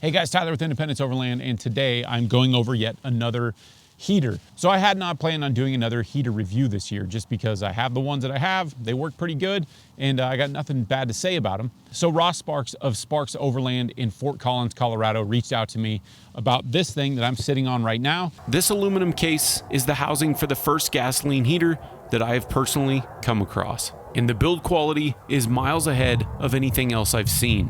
Hey guys, Tyler with Independence Overland, and today I'm going over yet another heater. So I had not planned on doing another heater review this year just because I have the ones that I have. They work pretty good, and I got nothing bad to say about them. So Ross Sparks of Sparks Overland in Fort Collins, Colorado reached out to me about this thing that I'm sitting on right now. This aluminum case is the housing for the first gasoline heater that I have personally come across. And the build quality is miles ahead of anything else I've seen.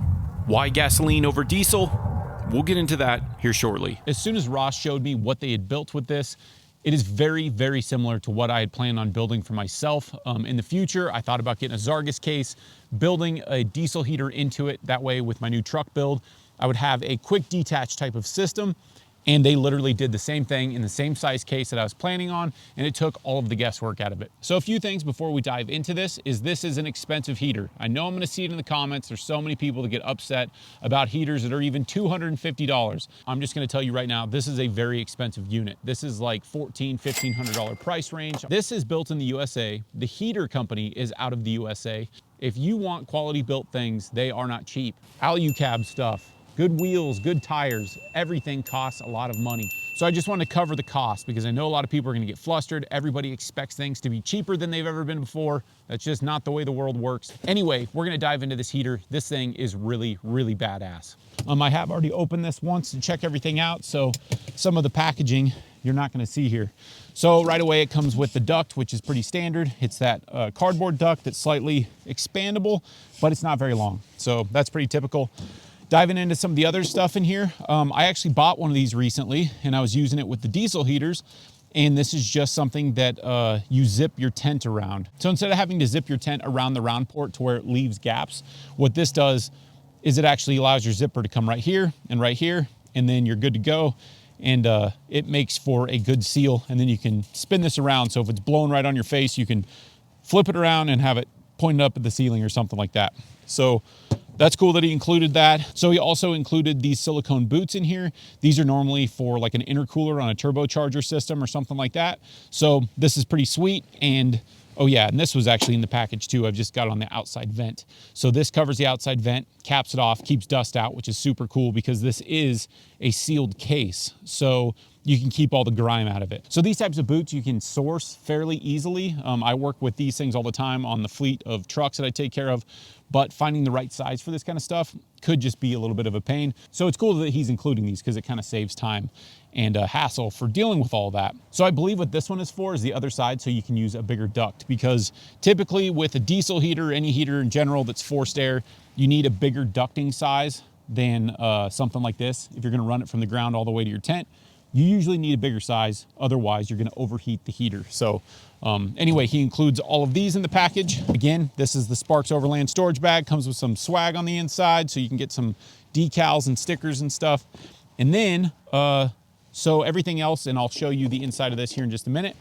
Why gasoline over diesel? We'll get into that here shortly. As soon as Ross showed me what they had built with this, it is very, very similar to what I had planned on building for myself. In the future, I thought about getting a Zargus case, building a diesel heater into it. That way, with my new truck build, I would have a quick detach type of system. And they literally did the same thing in the same size case that I was planning on, and it took all of the guesswork out of it. So a few things before we dive into this is an expensive heater. I know I'm gonna see it in the comments. There's so many people that get upset about heaters that are even $250. I'm just gonna tell you right now, this is a very expensive unit. This is like $1,400, $1,500 price range. This is built in the USA. The heater company is out of the USA. If you want quality built things, they are not cheap. Alucab stuff, good wheels, good tires, everything costs a lot of money. So I just want to cover the cost because I know a lot of people are going to get flustered. Everybody expects things to be cheaper than they've ever been before. That's just not the way the world works. Anyway, we're going to dive into this heater. This thing is really, really badass. I have already opened this once to check everything out. So some of the packaging you're not going to see here. So right away it comes with the duct, which is pretty standard. It's that cardboard duct that's slightly expandable, but it's not very long. So that's pretty typical. Diving into some of the other stuff in here, I actually bought one of these recently and I was using it with the diesel heaters. And this is just something that you zip your tent around. So instead of having to zip your tent around the round port to where it leaves gaps, what this does is it actually allows your zipper to come right here, and then you're good to go. And it makes for a good seal. And then you can spin this around. So if it's blowing right on your face, you can flip it around and have it pointed up at the ceiling or something like that. So that's cool that he included that. So he also included these silicone boots in here. These are normally for like an intercooler on a turbocharger system or something like that. So this is pretty sweet. And oh yeah, and this was actually in the package too. I've just got it on the outside vent. So this covers the outside vent, caps it off, keeps dust out, which is super cool because this is a sealed case. So you can keep all the grime out of it. So these types of boots you can source fairly easily. I work with these things all the time on the fleet of trucks that I take care of, but finding the right size for this kind of stuff could just be a little bit of a pain. So it's cool that he's including these because it kind of saves time and hassle for dealing with all that. So I believe what this one is for is the other side, so you can use a bigger duct, because typically with a diesel heater, any heater in general that's forced air, you need a bigger ducting size than something like this. If you're gonna run it from the ground all the way to your tent, you usually need a bigger size, otherwise you're gonna overheat the heater. So anyway, he includes all of these in the package. Again, this is the Sparks Overland storage bag, comes with some swag on the inside so you can get some decals and stickers and stuff. And then, so everything else, and I'll show you the inside of this here in just a minute,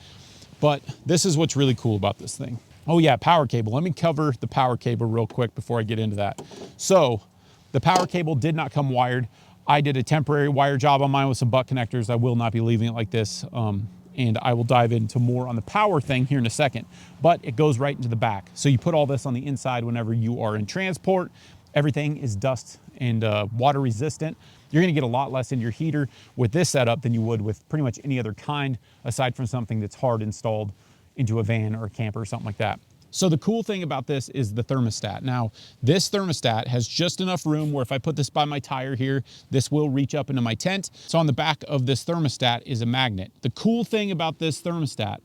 but this is what's really cool about this thing. Oh yeah, power cable. Let me cover the power cable real quick before I get into that. So the power cable did not come wired. I did a temporary wire job on mine with some butt connectors. I will not be leaving it like this. And I will dive into more on the power thing here in a second, but it goes right into the back. So you put all this on the inside whenever you are in transport. Everything is dust and water resistant. You're gonna get a lot less in your heater with this setup than you would with pretty much any other kind, aside from something that's hard installed into a van or a camper or something like that. So the cool thing about this is the thermostat. Now, this thermostat has just enough room where if I put this by my tire here, this will reach up into my tent. So on the back of this thermostat is a magnet. The cool thing about this thermostat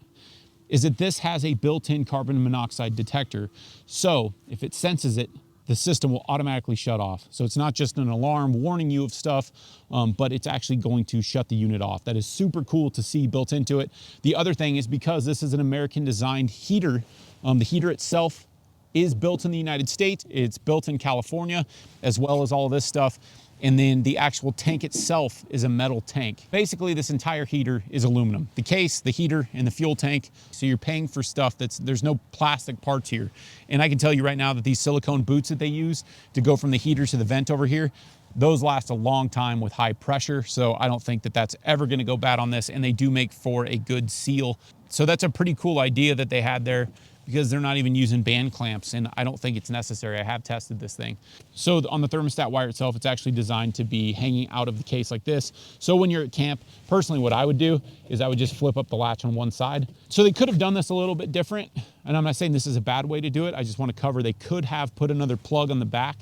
is that this has a built-in carbon monoxide detector. So if it senses it, the system will automatically shut off. So it's not just an alarm warning you of stuff, but it's actually going to shut the unit off. That is super cool to see built into it. The other thing is, because this is an American designed heater, the heater itself is built in the United States. It's built in California, as well as all of this stuff. And then the actual tank itself is a metal tank. Basically, this entire heater is aluminum. The case, the heater, and the fuel tank. So you're paying for stuff there's no plastic parts here. And I can tell you right now that these silicone boots that they use to go from the heater to the vent over here, those last a long time with high pressure. So I don't think that that's ever gonna go bad on this. And they do make for a good seal. So that's a pretty cool idea that they had there. because they're not even using band clamps, and I don't think it's necessary. I have tested this thing. So on the thermostat wire itself, it's actually designed to be hanging out of the case like this. So when you're at camp, personally what I would do is I would just flip up the latch on one side. So they could have done this a little bit different, and I'm not saying this is a bad way to do it. I just want to cover, they could have put another plug on the back,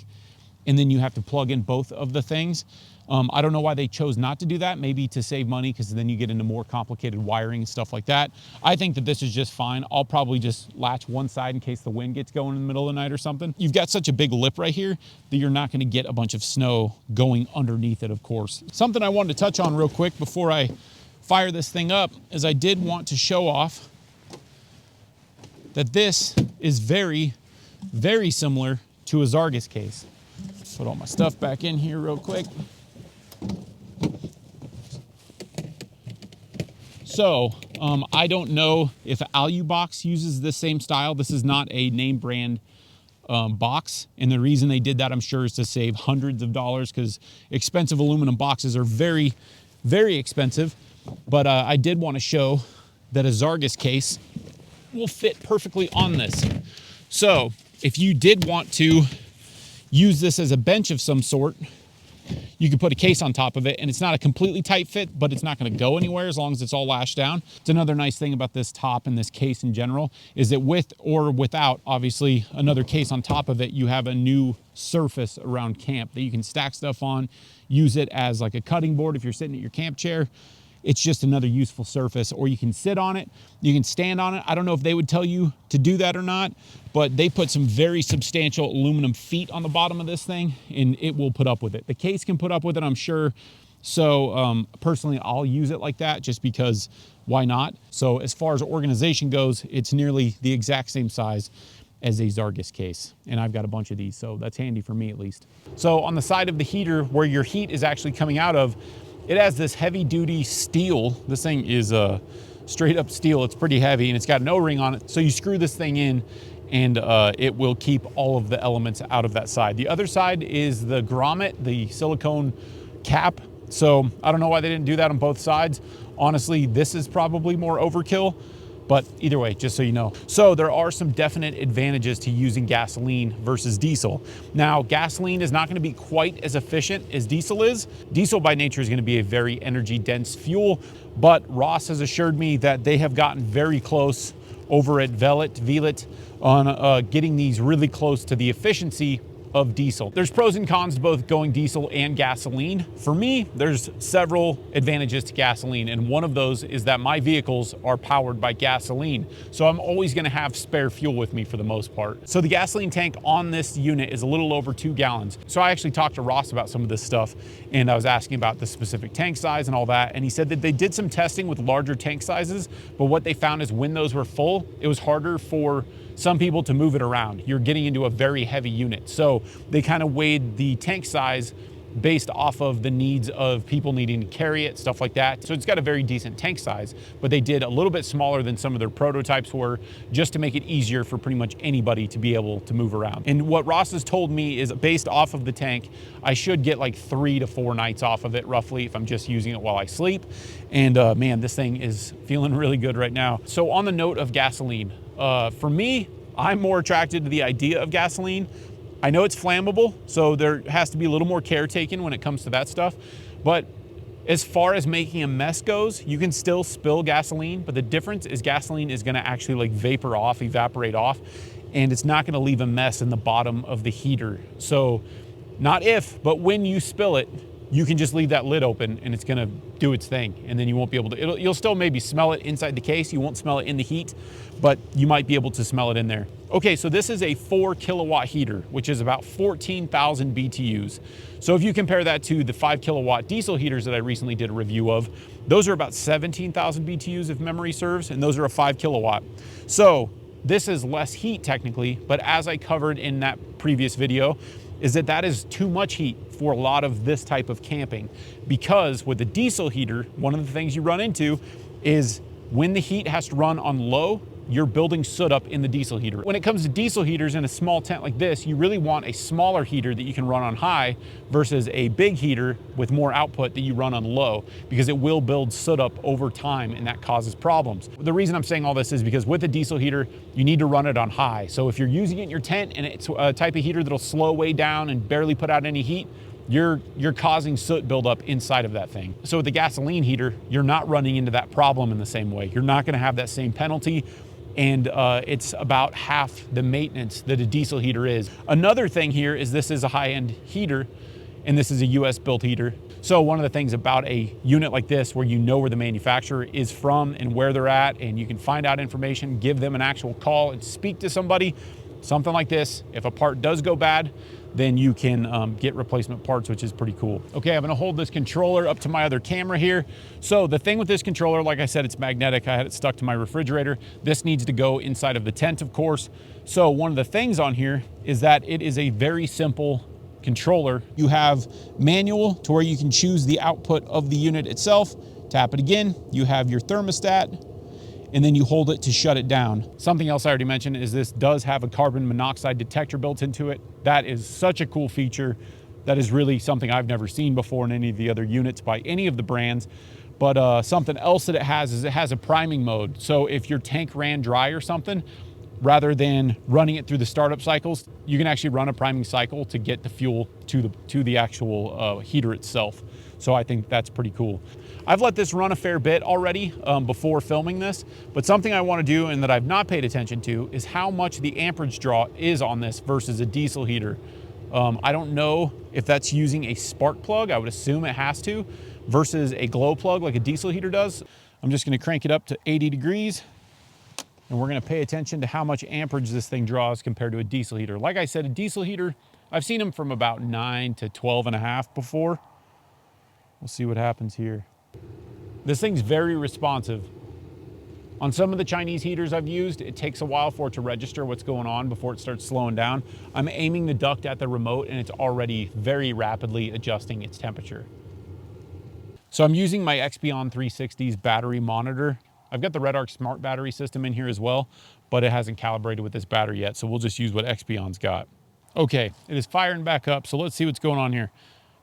and then you have to plug in both of the things. I don't know why they chose not to do that, maybe to save money, because then you get into more complicated wiring and stuff like that. I think that this is just fine. I'll probably just latch one side in case the wind gets going in the middle of the night or something. You've got such a big lip right here that you're not gonna get a bunch of snow going underneath it, of course. Something I wanted to touch on real quick before I fire this thing up is I did want to show off that this is very, very similar to a Zargus case. Put all my stuff back in here real quick. So I don't know if Alubox uses this same style. This is not a name brand box, and the reason they did that, I'm sure, is to save hundreds of dollars, because expensive aluminum boxes are very, very expensive. But I did want to show that a Zargus case will fit perfectly on this. So if you did want to use this as a bench of some sort, you can put a case on top of it, and it's not a completely tight fit, but it's not going to go anywhere as long as it's all lashed down. It's another nice thing about this top and this case in general is that with or without, obviously, another case on top of it, you have a new surface around camp that you can stack stuff on, use it as like a cutting board if you're sitting at your camp chair. It's just another useful surface, or you can sit on it, you can stand on it. I don't know if they would tell you to do that or not, but they put some very substantial aluminum feet on the bottom of this thing, and it will put up with it. The case can put up with it, I'm sure. So personally, I'll use it like that just because why not? So as far as organization goes, it's nearly the exact same size as a Zargus case. And I've got a bunch of these, so that's handy for me at least. So on the side of the heater where your heat is actually coming out of, it has this heavy duty steel. This thing is straight up steel. It's pretty heavy, and it's got an O-ring on it. So you screw this thing in, and it will keep all of the elements out of that side. The other side is the grommet, the silicone cap. So I don't know why they didn't do that on both sides. Honestly, this is probably more overkill, but either way, just so you know. So there are some definite advantages to using gasoline versus diesel. Now, gasoline is not going to be quite as efficient as diesel is. Diesel by nature is going to be a very energy dense fuel, but Ross has assured me that they have gotten very close over at Velit on getting these really close to the efficiency of diesel. There's pros and cons to both going diesel and gasoline. For me, there's several advantages to gasoline, and one of those is that my vehicles are powered by gasoline. So I'm always gonna have spare fuel with me for the most part. So the gasoline tank on this unit is a little over 2 gallons. So I actually talked to Ross about some of this stuff, and I was asking about the specific tank size and all that, and he said that they did some testing with larger tank sizes, but what they found is when those were full, it was harder for some people to move it around. You're getting into a very heavy unit. So they kind of weighed the tank size based off of the needs of people needing to carry it, stuff like that. So it's got a very decent tank size, but they did a little bit smaller than some of their prototypes were, just to make it easier for pretty much anybody to be able to move around. And what Ross has told me is based off of the tank, I should get like 3 to 4 nights off of it roughly if I'm just using it while I sleep. And man, this thing is feeling really good right now. So on the note of gasoline, for me, I'm more attracted to the idea of gasoline. I know it's flammable, so there has to be a little more care taken when it comes to that stuff. But as far as making a mess goes, you can still spill gasoline, but the difference is gasoline is gonna actually like evaporate off, and it's not gonna leave a mess in the bottom of the heater. So not if, but when you spill it, you can just leave that lid open and it's gonna do its thing, and then you won't be able to, you'll still maybe smell it inside the case, you won't smell it in the heat, but you might be able to smell it in there. Okay, so this is a 4 kilowatt heater, which is about 14,000 BTUs. So if you compare that to the 5 kilowatt diesel heaters that I recently did a review of, those are about 17,000 BTUs if memory serves, and those are a 5 kilowatt. So this is less heat technically, but as I covered in that previous video, is that is too much heat for a lot of this type of camping, because with the diesel heater, one of the things you run into is when the heat has to run on low, you're building soot up in the diesel heater. When it comes to diesel heaters in a small tent like this, you really want a smaller heater that you can run on high versus a big heater with more output that you run on low, because it will build soot up over time and that causes problems. The reason I'm saying all this is because with a diesel heater, you need to run it on high. So if you're using it in your tent and it's a type of heater that'll slow way down and barely put out any heat, you're causing soot buildup inside of that thing. So with the gasoline heater, you're not running into that problem in the same way. You're not gonna have that same penalty, and it's about half the maintenance that a diesel heater is. Another thing here is this is a high-end heater, and this is a US built heater. So one of the things about a unit like this, where you know where the manufacturer is from and where they're at, and you can find out information, give them an actual call and speak to somebody, something like this, if a part does go bad, then you can get replacement parts, which is pretty cool. Okay, I'm gonna hold this controller up to my other camera here. So the thing with this controller, like I said, it's magnetic. I had it stuck to my refrigerator. This needs to go inside of the tent, of course. So one of the things on here is that it is a very simple controller. You have manual to where you can choose the output of the unit itself. Tap it again, you have your thermostat, and then you hold it to shut it down. Something else I already mentioned is this does have a carbon monoxide detector built into it. That is such a cool feature. That is really something I've never seen before in any of the other units by any of the brands. But something else that it has is it has a priming mode. So if your tank ran dry or something, rather than running it through the startup cycles, you can actually run a priming cycle to get the fuel to the actual heater itself. So I think that's pretty cool. I've let this run a fair bit already before filming this, but something I want to do and that I've not paid attention to is how much the amperage draw is on this versus a diesel heater. I don't know if that's using a spark plug. I would assume it has to, versus a glow plug like a diesel heater does. I'm just going to crank it up to 80 degrees. And we're going to pay attention to how much amperage this thing draws compared to a diesel heater. Like I said, a diesel heater, I've seen them from about 9 to 12.5 before. We'll see what happens here. This thing's very responsive. On some of the Chinese heaters I've used, it takes a while for it to register what's going on before it starts slowing down. I'm aiming the duct at the remote and it's already very rapidly adjusting its temperature. So I'm using my Expion 360's battery monitor. I've got the RedArc Smart Battery system in here as well, but it hasn't calibrated with this battery yet, so we'll just use what Expion's got. Okay, it is firing back up, so let's see what's going on here.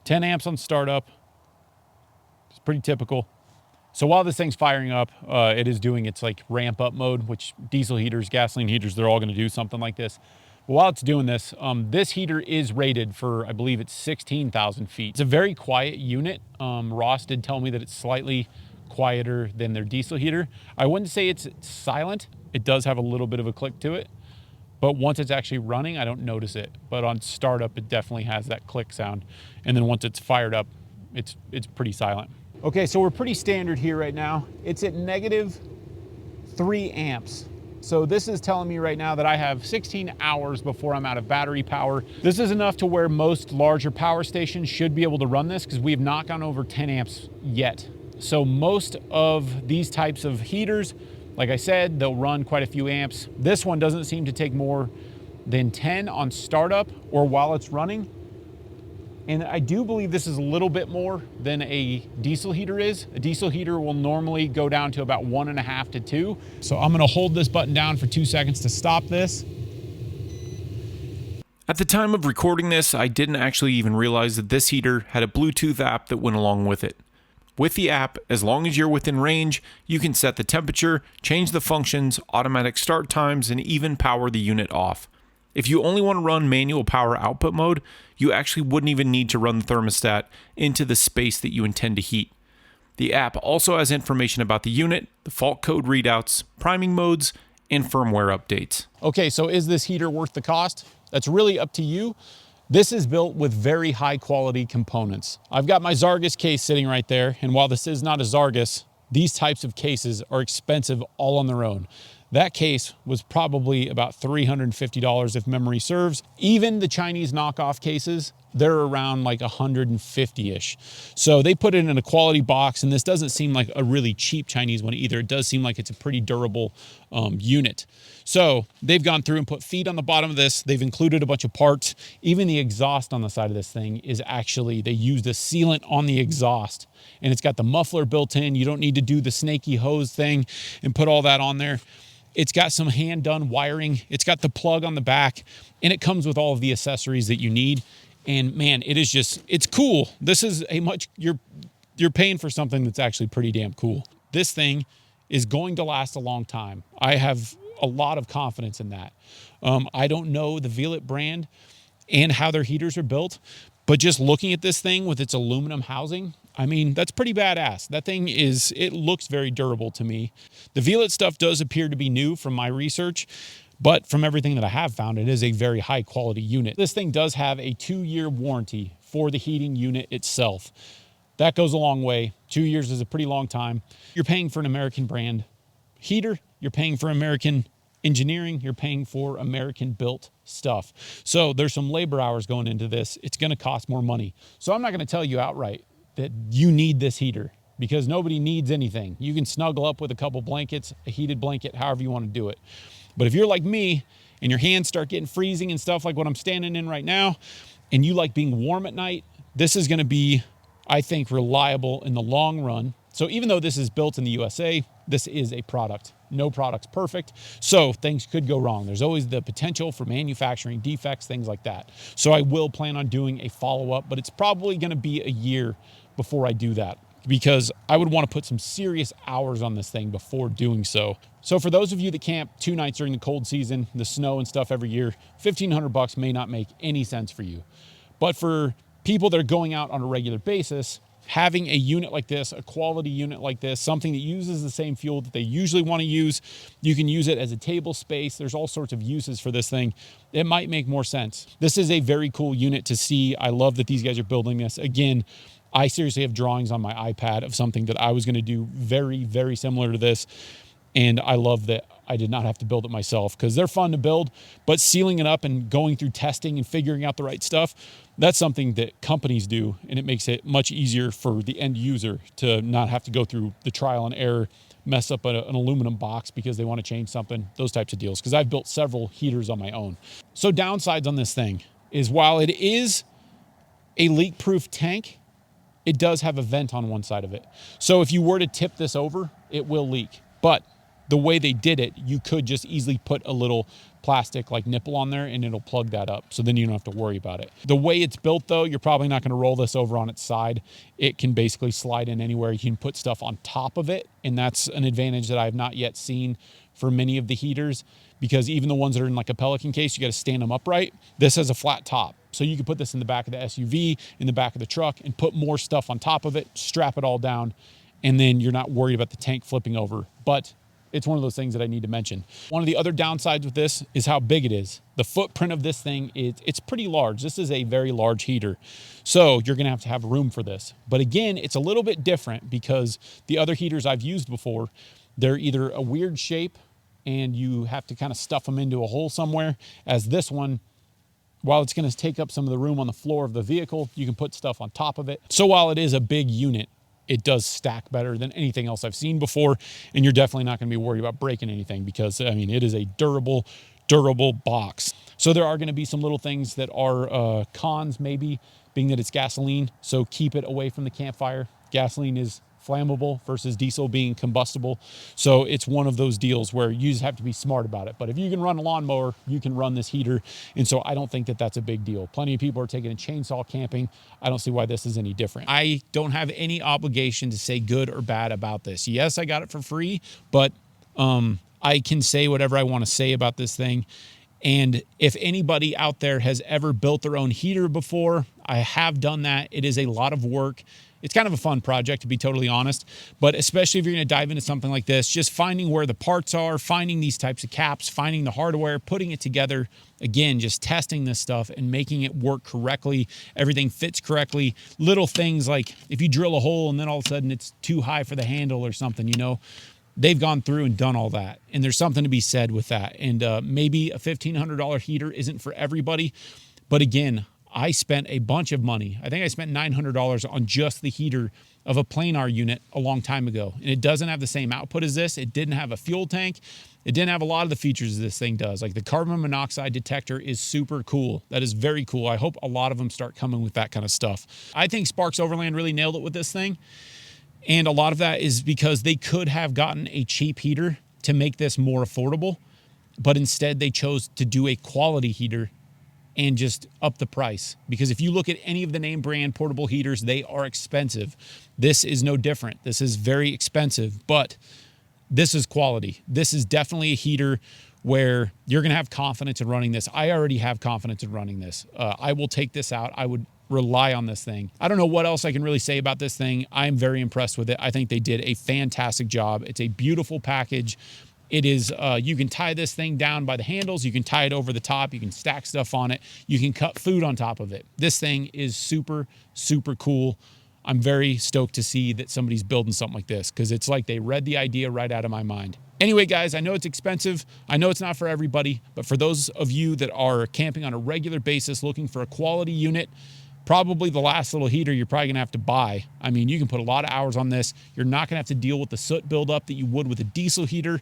10 amps on startup. It's pretty typical. So while this thing's firing up, it is doing its like ramp up mode, which diesel heaters, gasoline heaters, they're all gonna do something like this. But while it's doing this, this heater is rated for, I believe it's 16,000 feet. It's a very quiet unit. Ross did tell me that it's slightly quieter than their diesel heater. I wouldn't say it's silent. It does have a little bit of a click to it, but once it's actually running, I don't notice it. But on startup, it definitely has that click sound. And then once it's fired up, it's pretty silent. Okay, so we're pretty standard here right now. It's at -3 amps. So this is telling me right now that I have 16 hours before I'm out of battery power. This is enough to where most larger power stations should be able to run this because we have not gone over 10 amps yet. So most of these types of heaters, like I said, they'll run quite a few amps. This one doesn't seem to take more than 10 on startup or while it's running. And I do believe this is a little bit more than a diesel heater is. A diesel heater will normally go down to about 1.5 to 2. So I'm gonna hold this button down for 2 seconds to stop this. At the time of recording this, I didn't actually even realize that this heater had a Bluetooth app that went along with it. With the app, as long as you're within range, you can set the temperature, change the functions, automatic start times, and even power the unit off. If you only want to run manual power output mode, you actually wouldn't even need to run the thermostat into the space that you intend to heat. The app also has information about the unit, the fault code readouts, priming modes, and firmware updates. Okay, so is this heater worth the cost? That's really up to you. This is built with very high quality components. I've got my Zargus case sitting right there, and while this is not a Zargus, these types of cases are expensive all on their own. That case was probably about $350 if memory serves. Even the Chinese knockoff cases, they're around like 150-ish. So they put it in a quality box, and this doesn't seem like a really cheap Chinese one either. It does seem like it's a pretty durable unit. So they've gone through and put feet on the bottom of this. They've included a bunch of parts. Even the exhaust on the side of this thing is actually, they used a sealant on the exhaust, and it's got the muffler built in. You don't need to do the snaky hose thing and put all that on there. It's got some hand done wiring. It's got the plug on the back, and it comes with all of the accessories that you need. And man, it is just, it's cool. This is you're paying for something that's actually pretty damn cool. This thing is going to last a long time. I have a lot of confidence in that. I don't know the Velit brand and how their heaters are built, but just looking at this thing with its aluminum housing, I mean, that's pretty badass. That thing it looks very durable to me. The Velit stuff does appear to be new from my research, but from everything that I have found, it is a very high quality unit. This thing does have a 2-year warranty for the heating unit itself. That goes a long way. 2 years is a pretty long time. You're paying for an American brand heater. You're paying for American engineering. You're paying for American built stuff. So there's some labor hours going into this. It's going to cost more money. So I'm not going to tell you outright that you need this heater, because nobody needs anything. You can snuggle up with a couple blankets, a heated blanket, however you want to do it. But if you're like me and your hands start getting freezing and stuff like what I'm standing in right now, and you like being warm at night, this is going to be, I think, reliable in the long run. So even though this is built in the USA, this is a product. No product's perfect, so things could go wrong. There's always the potential for manufacturing defects, things like that. So I will plan on doing a follow-up, but it's probably going to be a year before I do that, because I would want to put some serious hours on this thing before doing so. So for those of you that camp 2 nights during the cold season, the snow and stuff every year, $1,500 may not make any sense for you. But for people that are going out on a regular basis, having a unit like this, a quality unit like this, something that uses the same fuel that they usually want to use, you can use it as a table space. There's all sorts of uses for this thing. It might make more sense. This is a very cool unit to see. I love that these guys are building this. Again, I seriously have drawings on my iPad of something that I was going to do very, very similar to this. And I love that I did not have to build it myself, because they're fun to build, but sealing it up and going through testing and figuring out the right stuff, that's something that companies do. And it makes it much easier for the end user to not have to go through the trial and error, mess up an aluminum box because they want to change something, those types of deals. Because I've built several heaters on my own. So downsides on this thing is, while it is a leak-proof tank, it does have a vent on one side of it. So if you were to tip this over, it will leak. But the way they did it, you could just easily put a little plastic like nipple on there and it'll plug that up. So then you don't have to worry about it. The way it's built though, you're probably not going to roll this over on its side. It can basically slide in anywhere. You can put stuff on top of it. And that's an advantage that I have not yet seen for many of the heaters, because even the ones that are in like a Pelican case, you got to stand them upright. This has a flat top. So you can put this in the back of the SUV, in the back of the truck, and put more stuff on top of it, strap it all down, and then you're not worried about the tank flipping over. But it's one of those things that I need to mention. One of the other downsides with this is how big it is. The footprint of this thing, it's pretty large. This is a very large heater. So you're gonna have to have room for this. But again, it's a little bit different, because the other heaters I've used before, they're either a weird shape and you have to kind of stuff them into a hole somewhere, as this one, while it's gonna take up some of the room on the floor of the vehicle, you can put stuff on top of it. So while it is a big unit, it does stack better than anything else I've seen before. And you're definitely not gonna be worried about breaking anything, because I mean, it is a durable box. So there are gonna be some little things that are cons, maybe, being that it's gasoline. So keep it away from the campfire. Gasoline is flammable versus diesel being combustible. So it's one of those deals where you just have to be smart about it. But if you can run a lawnmower, you can run this heater. And so I don't think that that's a big deal. Plenty of people are taking a chainsaw camping. I don't see why this is any different. I don't have any obligation to say good or bad about this. Yes, I got it for free, but I can say whatever I want to say about this thing. And if anybody out there has ever built their own heater before, I have done that. It is a lot of work. It's kind of a fun project, to be totally honest, but especially if you're going to dive into something like this, just finding where the parts are, finding these types of caps, finding the hardware, putting it together, again, just testing this stuff and making it work correctly. Everything fits correctly. Little things like if you drill a hole and then all of a sudden it's too high for the handle or something, you know, they've gone through and done all that. And there's something to be said with that. And maybe a $1,500 heater isn't for everybody, but again, I spent a bunch of money. I think I spent $900 on just the heater of a planar unit a long time ago. And it doesn't have the same output as this. It didn't have a fuel tank. It didn't have a lot of the features this thing does. Like the carbon monoxide detector is super cool. That is very cool. I hope a lot of them start coming with that kind of stuff. I think Sparks Overland really nailed it with this thing. And a lot of that is because they could have gotten a cheap heater to make this more affordable, but instead they chose to do a quality heater and just up the price. Because if you look at any of the name brand portable heaters, they are expensive. This is no different. This is very expensive, but this is quality. This is definitely a heater where you're going to have confidence in running this. I already have confidence in running this. I will take this out. I would rely on this thing. I don't know what else I can really say about this thing. I'm very impressed with it. I think they did a fantastic job. It's a beautiful package. It is, you can tie this thing down by the handles. You can tie it over the top. You can stack stuff on it. You can cut food on top of it. This thing is super, super cool. I'm very stoked to see that somebody's building something like this, because it's like they read the idea right out of my mind. Anyway, guys, I know it's expensive. I know it's not for everybody, but for those of you that are camping on a regular basis looking for a quality unit, probably the last little heater you're probably gonna have to buy. I mean, you can put a lot of hours on this. You're not gonna have to deal with the soot buildup that you would with a diesel heater.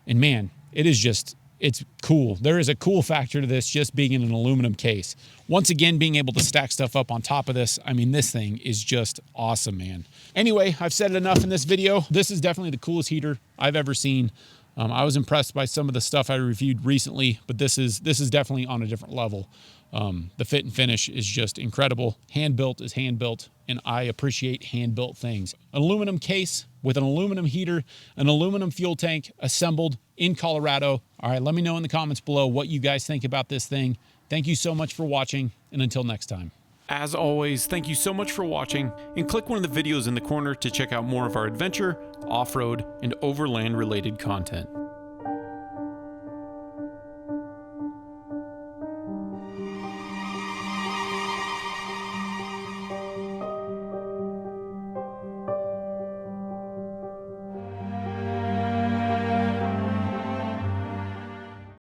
And man, it is just, it's cool. There is a cool factor to this just being in an aluminum case. Once again, being able to stack stuff up on top of this, I mean, this thing is just awesome, man. Anyway, I've said it enough in this video. This is definitely the coolest heater I've ever seen. I was impressed by some of the stuff I reviewed recently, but this is definitely on a different level. The fit and finish is just incredible. Hand-built is hand-built, and I appreciate hand-built things. An aluminum case with an aluminum heater, an aluminum fuel tank assembled in Colorado. All right, let me know in the comments below what you guys think about this thing. Thank you so much for watching, and until next time. As always, thank you so much for watching, and click one of the videos in the corner to check out more of our adventure, off-road, and overland related content.